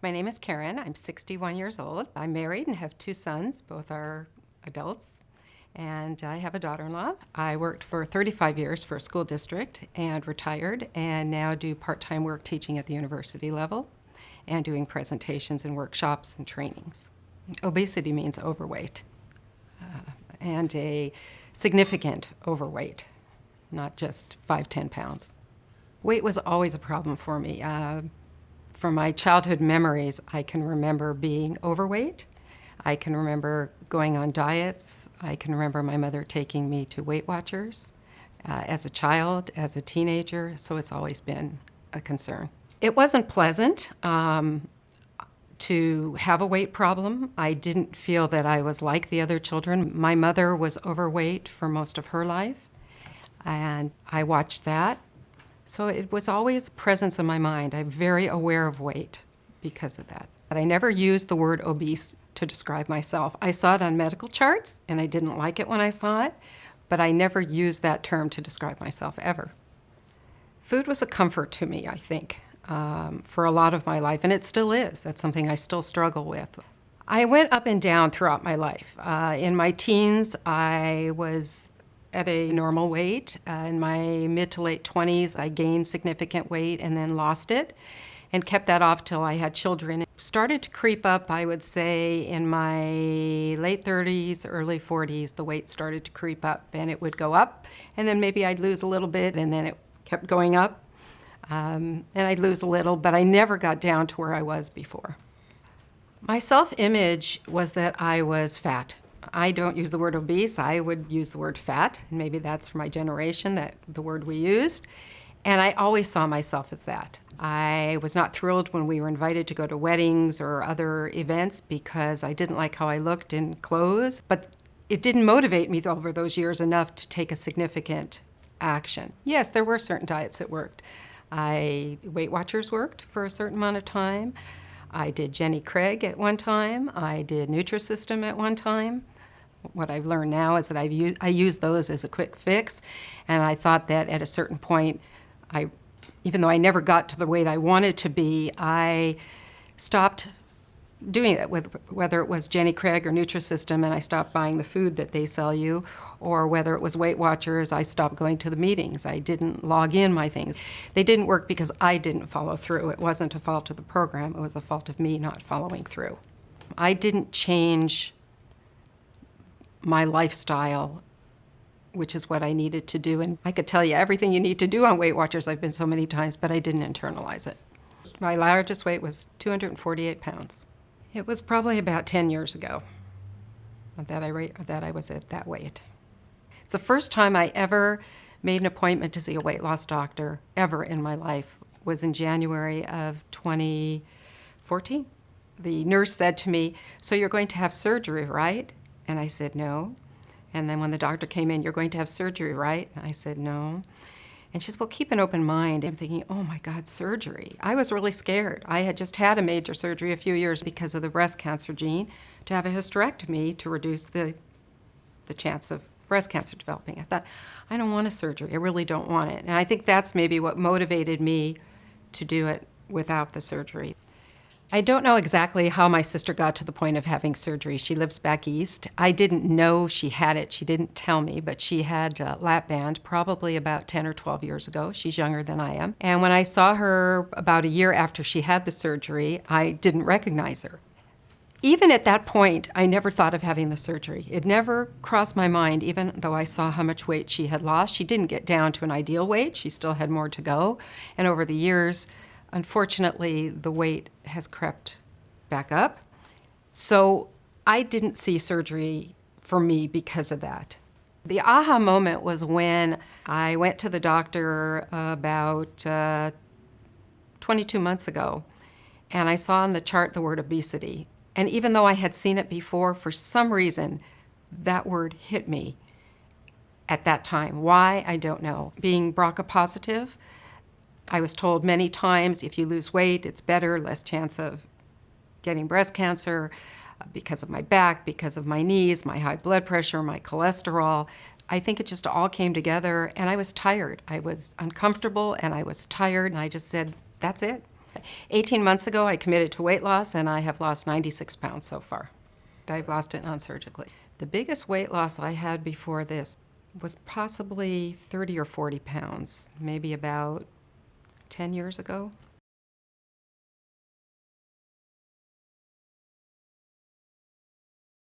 My name is Karen. I'm 61 years old. I'm married and have two sons. Both are adults. And I have a daughter-in-law. I worked for 35 years for a school district and retired, and now do part-time work teaching at the university level and doing presentations and workshops and trainings. Obesity means overweight, and a significant overweight, not just 5-10 pounds. Weight was always a problem for me. From my childhood memories, I can remember being overweight. I can remember going on diets. I can remember my mother taking me to Weight Watchers as a child, as a teenager, so it's always been a concern. It wasn't pleasant to have a weight problem. I didn't feel that I was like the other children. My mother was overweight for most of her life, and I watched that. So it was always a presence in my mind. I'm very aware of weight because of that. But I never used the word obese to describe myself. I saw it on medical charts, and I didn't like it when I saw it, but I never used that term to describe myself ever. Food was a comfort to me, I think, for a lot of my life, and it still is. That's something I still struggle with. I went up and down throughout my life. In my teens, I was at a normal weight. In my mid to late 20s, I gained significant weight and then lost it and kept that off till I had children. It started to creep up, I would say, in my late 30s, early 40s. The weight started to creep up, and it would go up, and then maybe I'd lose a little bit, and then it kept going up, and I'd lose a little, but I never got down to where I was before. My self-image was that I was fat. I don't use the word obese, I would use the word fat. Maybe that's for my generation, that the word we used. And I always saw myself as that. I was not thrilled when we were invited to go to weddings or other events because I didn't like how I looked in clothes. But it didn't motivate me over those years enough to take a significant action. Yes, there were certain diets that worked. Weight Watchers worked for a certain amount of time. I did Jenny Craig at one time. I did Nutrisystem at one time. What I've learned now is that I use those as a quick fix, and I thought that at a certain point, even though I never got to the weight I wanted to be, I stopped doing it, whether it was Jenny Craig or Nutrisystem, and I stopped buying the food that they sell you, or whether it was Weight Watchers, I stopped going to the meetings. I didn't log in my things. They didn't work because I didn't follow through. It wasn't a fault of the program, it was a fault of me not following through. I didn't change my lifestyle, which is what I needed to do. And I could tell you everything you need to do on Weight Watchers. I've been so many times, but I didn't internalize it. My largest weight was 248 pounds. It was probably about 10 years ago that I was at that weight. It's the first time I ever made an appointment to see a weight loss doctor ever in my life was in January of 2014. The nurse said to me, "So you're going to have surgery, right?" And I said, "No." And then when the doctor came in, "You're going to have surgery, right?" And I said, "No." And she said, "Well, keep an open mind." I'm thinking, oh my God, surgery. I was really scared. I had just had a major surgery a few years because of the breast cancer gene to have a hysterectomy to reduce the chance of breast cancer developing. I thought, I don't want a surgery. I really don't want it. And I think that's maybe what motivated me to do it without the surgery. I don't know exactly how my sister got to the point of having surgery. She lives back east. I didn't know she had it. She didn't tell me, but she had lap band probably about 10 or 12 years ago. She's younger than I am. And when I saw her about a year after she had the surgery, I didn't recognize her. Even at that point, I never thought of having the surgery. It never crossed my mind, even though I saw how much weight she had lost. She didn't get down to an ideal weight. She still had more to go. And over the years, unfortunately, the weight has crept back up. So I didn't see surgery for me because of that. The aha moment was when I went to the doctor about 22 months ago, and I saw on the chart the word obesity. And even though I had seen it before, for some reason, that word hit me at that time. Why? I don't know. Being BRCA positive, I was told many times, if you lose weight, it's better, less chance of getting breast cancer because of my back, because of my knees, my high blood pressure, my cholesterol. I think it just all came together, and I was tired. I was uncomfortable, and I was tired, and I just said, that's it. 18 months ago, I committed to weight loss, and I have lost 96 pounds so far. I've lost it non-surgically. The biggest weight loss I had before this was possibly 30 or 40 pounds, maybe about 10 years ago.